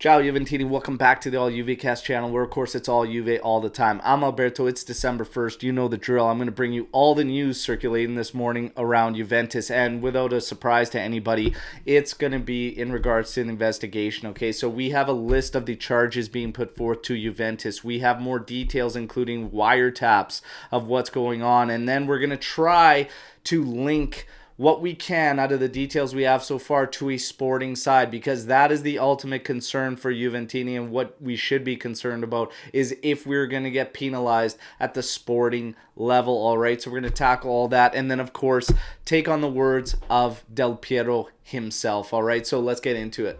Ciao Juventini, welcome back to the All Juve Cast channel where of course it's all Juve all the time. I'm Alberto, it's December 1st, you know the drill. I'm going to bring you all the news circulating this morning around Juventus, and without a surprise to anybody, it's going to be in regards to an investigation, okay? So we have a list of the charges being put forth to Juventus. We have more details including wiretaps of what's going on, and then we're going to try to link what we can out of the details we have so far to a sporting side, because that is the ultimate concern for Juventini, and what we should be concerned about is if we're going to get penalized at the sporting level. All right, so we're going to tackle all that, and then of course take on the words of Del Piero himself. All right, so let's get into it.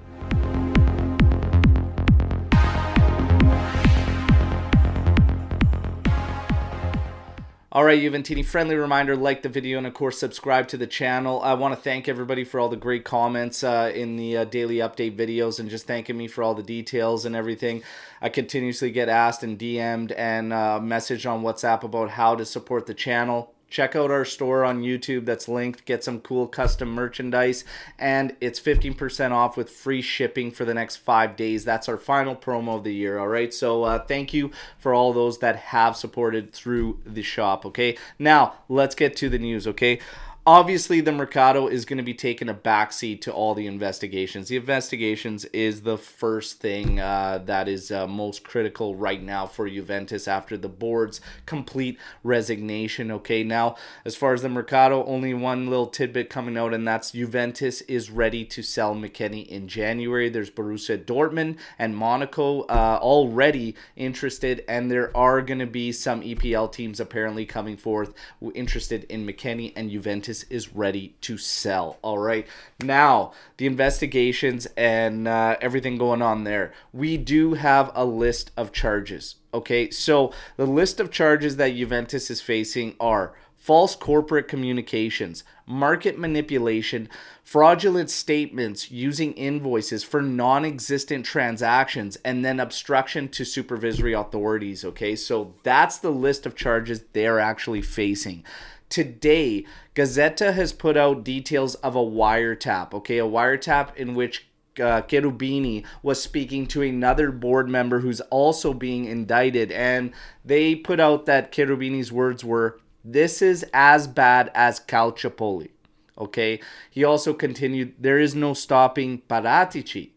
All right, Juventini, friendly reminder, like the video and, of course, subscribe to the channel. I want to thank everybody for all the great comments in the daily update videos and just thanking me for all the details and everything. I continuously get asked and DM'd and messaged on WhatsApp about how to support the channel. Check out our store on YouTube that's linked. Get some cool custom merchandise. And it's 15% off with free shipping for the next 5 days. That's our final promo of the year, all right? So thank you for all those that have supported through the shop, okay? Now, let's get to the news, okay? Obviously, the Mercado is going to be taking a backseat to all the investigations. The investigations is the first thing that is most critical right now for Juventus after the board's complete resignation. Okay, now, as far as the Mercado, only one little tidbit coming out, and that's Juventus is ready to sell McKennie in January. There's Borussia Dortmund and Monaco already interested, and there are going to be some EPL teams apparently coming forth interested in McKennie, and Juventus is ready to sell. All right, now the investigations and everything going on there, we do have a list of charges. Okay, so the list of charges that Juventus is facing are false corporate communications, market manipulation, fraudulent statements using invoices for non-existent transactions, and then obstruction to supervisory authorities. Okay, so that's the list of charges they're actually facing. Today, Gazzetta has put out details of a wiretap, okay? A wiretap in which Cherubini was speaking to another board member who's also being indicted, and they put out that Cherubini's words were, "This is as bad as Calciopoli," okay? He also continued, "There is no stopping Paratici.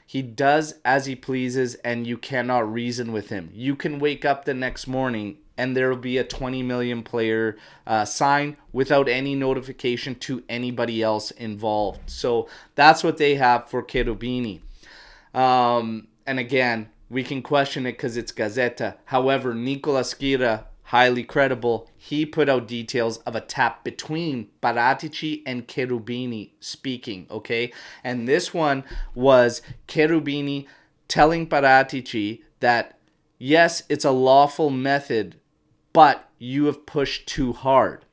He does as he pleases, and you cannot reason with him. You can wake up the next morning and there will be a 20 million player sign without any notification to anybody else involved." So that's what they have for Cherubini. And again, we can question it because it's Gazzetta. However, Nicola Schira, highly credible, he put out details of a tap between Paratici and Cherubini speaking, okay? And this one was Cherubini telling Paratici that, yes, it's a lawful method, but you have pushed too hard.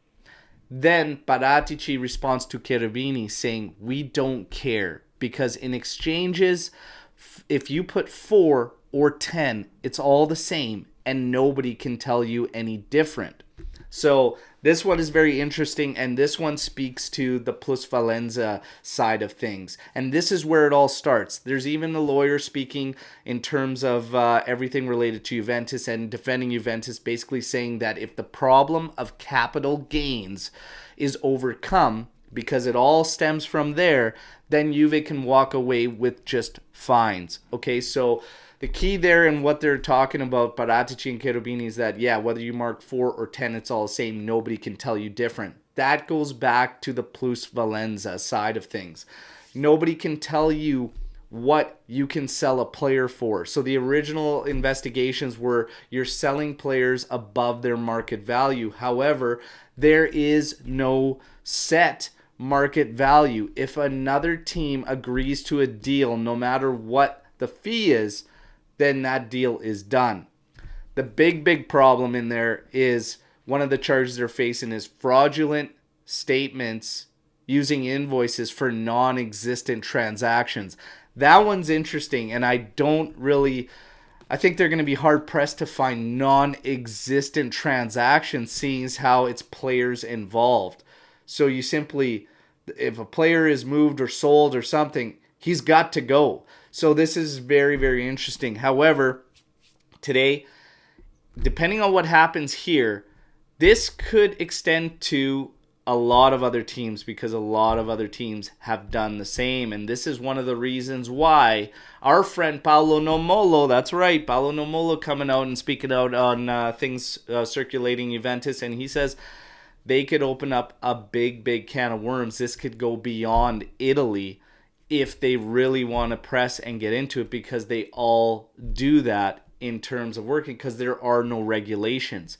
Then Paratici responds to Cherubini saying, "We don't care, because in exchanges, if you put 4 or 10, it's all the same, and nobody can tell you any different." So this one is very interesting, and this one speaks to the plusvalenza side of things. And this is where it all starts. There's even a lawyer speaking in terms of everything related to Juventus and defending Juventus, basically saying that if the problem of capital gains is overcome, because it all stems from there, then Juve can walk away with just fines. Okay, so the key there and what they're talking about, Paratici and Cherubini, is that, yeah, whether you mark 4 or 10, it's all the same. Nobody can tell you different. That goes back to the plusvalenza side of things. Nobody can tell you what you can sell a player for. So the original investigations were you're selling players above their market value. However, there is no set market value. If another team agrees to a deal, no matter what the fee is, then that deal is done. The big problem in there is one of the charges they're facing is fraudulent statements using invoices for non-existent transactions. That one's interesting, and I think they're going to be hard-pressed to find non-existent transactions, seeing as how it's players involved. So you simply, if a player is moved or sold or something, he's got to go. So this is very, very interesting. However, today, depending on what happens here, this could extend to a lot of other teams, because a lot of other teams have done the same. And this is one of the reasons why our friend Paolo Nomolo, that's right, Paolo Nomolo coming out and speaking out on things circulating Juventus, and he says they could open up a big, big can of worms. This could go beyond Italy if they really want to press and get into it, because they all do that in terms of working, because there are no regulations.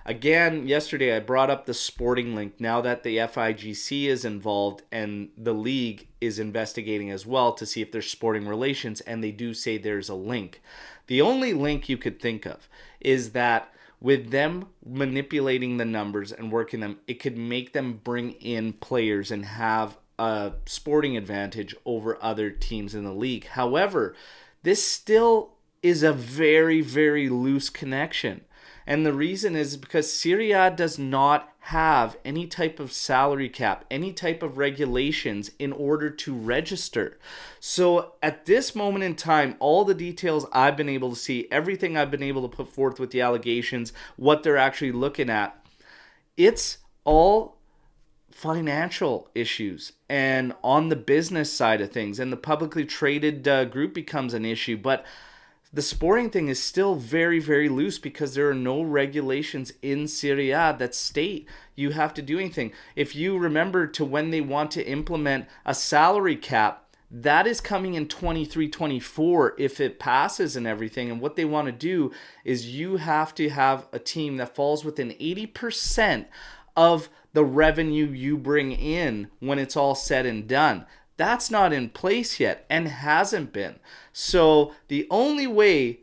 Again, yesterday I brought up the sporting link. Now that the FIGC is involved and the league is investigating as well to see if there's sporting relations, and they do say there's a link. The only link you could think of is that with them manipulating the numbers and working them, it could make them bring in players and have a sporting advantage over other teams in the league. However, this still is a very, very loose connection. And the reason is because Serie A does not have any type of salary cap, any type of regulations in order to register. So at this moment in time, all the details I've been able to see, everything I've been able to put forth with the allegations, what they're actually looking at, it's all financial issues and on the business side of things, and the publicly traded group becomes an issue. But the sporting thing is still very, very loose, because there are no regulations in Serie A that state you have to do anything. If you remember to when they want to implement a salary cap, that is coming in 23-24 if it passes and everything. And what they want to do is you have to have a team that falls within 80% of the revenue you bring in when it's all said and done. That's not in place yet and hasn't been. So the only way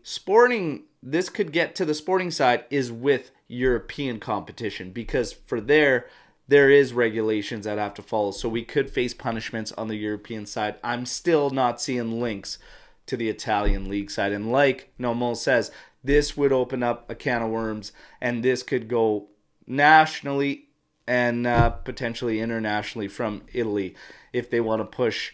this could get to the sporting side is with European competition, because for there is regulations that have to follow. So we could face punishments on the European side. I'm still not seeing links to the Italian league side. And like Nomo says, this would open up a can of worms, and this could go nationally and potentially internationally from Italy if they want to push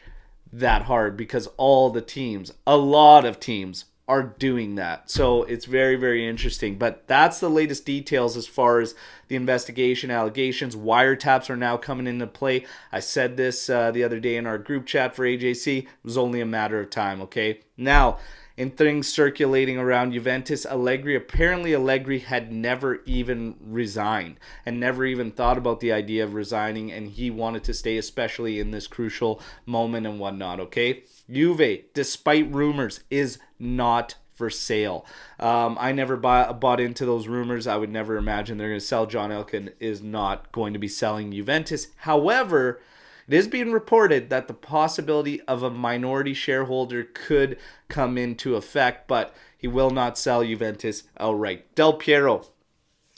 that hard, because all the teams, a lot of teams, are doing that. So it's very, very interesting. But that's the latest details as far as the investigation, allegations. Wiretaps are now coming into play. I said this the other day in our group chat for AJC. It was only a matter of time, okay? Now, in things circulating around Juventus, apparently Allegri had never even resigned and never even thought about the idea of resigning, and he wanted to stay, especially in this crucial moment and whatnot, okay? Juve, despite rumors, is not for sale. I never bought into those rumors. I would never imagine they're going to sell. John Elkann is not going to be selling Juventus. However, it is being reported that the possibility of a minority shareholder could come into effect, but he will not sell Juventus outright. Del Piero.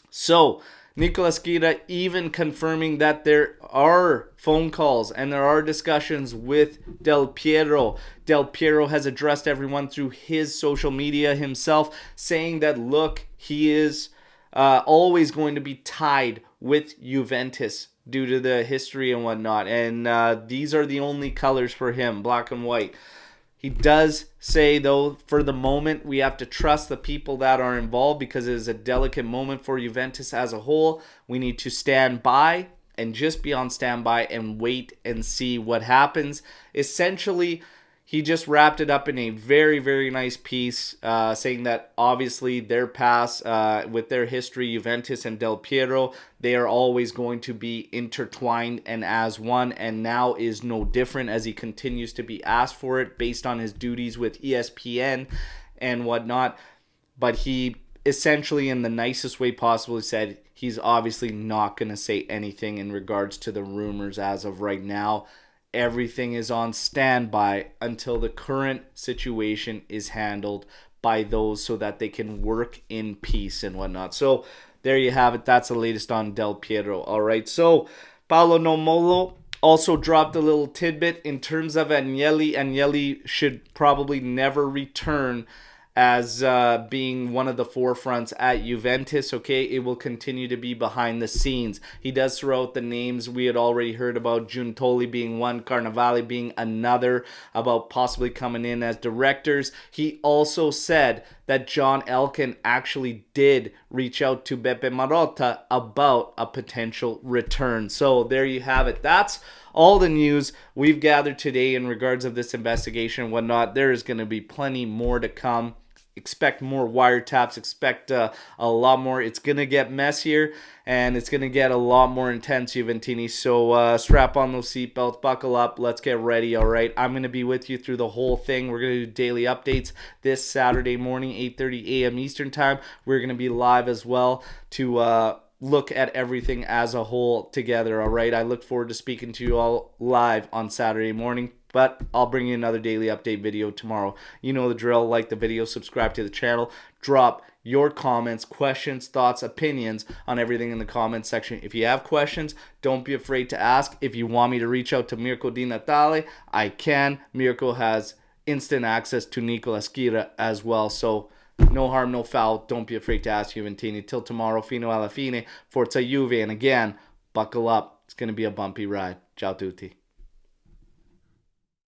So, Nicola Schira even confirming that there are phone calls and there are discussions with Del Piero. Del Piero has addressed everyone through his social media himself, saying that, look, he is always going to be tied with Juventus due to the history and whatnot. And these are the only colors for him, black and white. He does say, though, for the moment, we have to trust the people that are involved, because it is a delicate moment for Juventus as a whole. We need to stand by and just be on standby and wait and see what happens. Essentially, he just wrapped it up in a very, very nice piece, saying that obviously their past, with their history, Juventus and Del Piero, they are always going to be intertwined and as one, and now is no different, as he continues to be asked for it based on his duties with ESPN and whatnot. But he essentially, in the nicest way possible, said he's obviously not going to say anything in regards to the rumors as of right now. Everything is on standby until the current situation is handled by those, so that they can work in peace and whatnot. So there you have it. That's the latest on Del Piero. All right. So Paolo Nomolo also dropped a little tidbit in terms of Agnelli. Agnelli should probably never return as being one of the forefronts at Juventus, okay? It will continue to be behind the scenes. He does throw out the names we had already heard about, Giuntoli being one, Carnevale being another, about possibly coming in as directors. He also said that John Elkann actually did reach out to Beppe Marotta about a potential return. So there you have it. That's all the news we've gathered today in regards of this investigation and whatnot. There is going to be plenty more to come. Expect more wiretaps. Expect a lot more. It's going to get messier, and it's going to get a lot more intense, Juventini. So strap on those seatbelts, buckle up. Let's get ready, all right? I'm going to be with you through the whole thing. We're going to do daily updates this Saturday morning, 8:30 a.m. Eastern Time. We're going to be live as well to look at everything as a whole together, all right? I look forward to speaking to you all live on Saturday morning. But I'll bring you another daily update video tomorrow. You know the drill. Like the video, subscribe to the channel, drop your comments, questions, thoughts, opinions on everything in the comments section. If you have questions, don't be afraid to ask. If you want me to reach out to Mirko Di Natale, I can. Mirko has instant access to Nicola Schira as well. So no harm, no foul. Don't be afraid to ask, Juventini. Till tomorrow, fino alla fine, forza Juve. And again, buckle up. It's going to be a bumpy ride. Ciao tutti.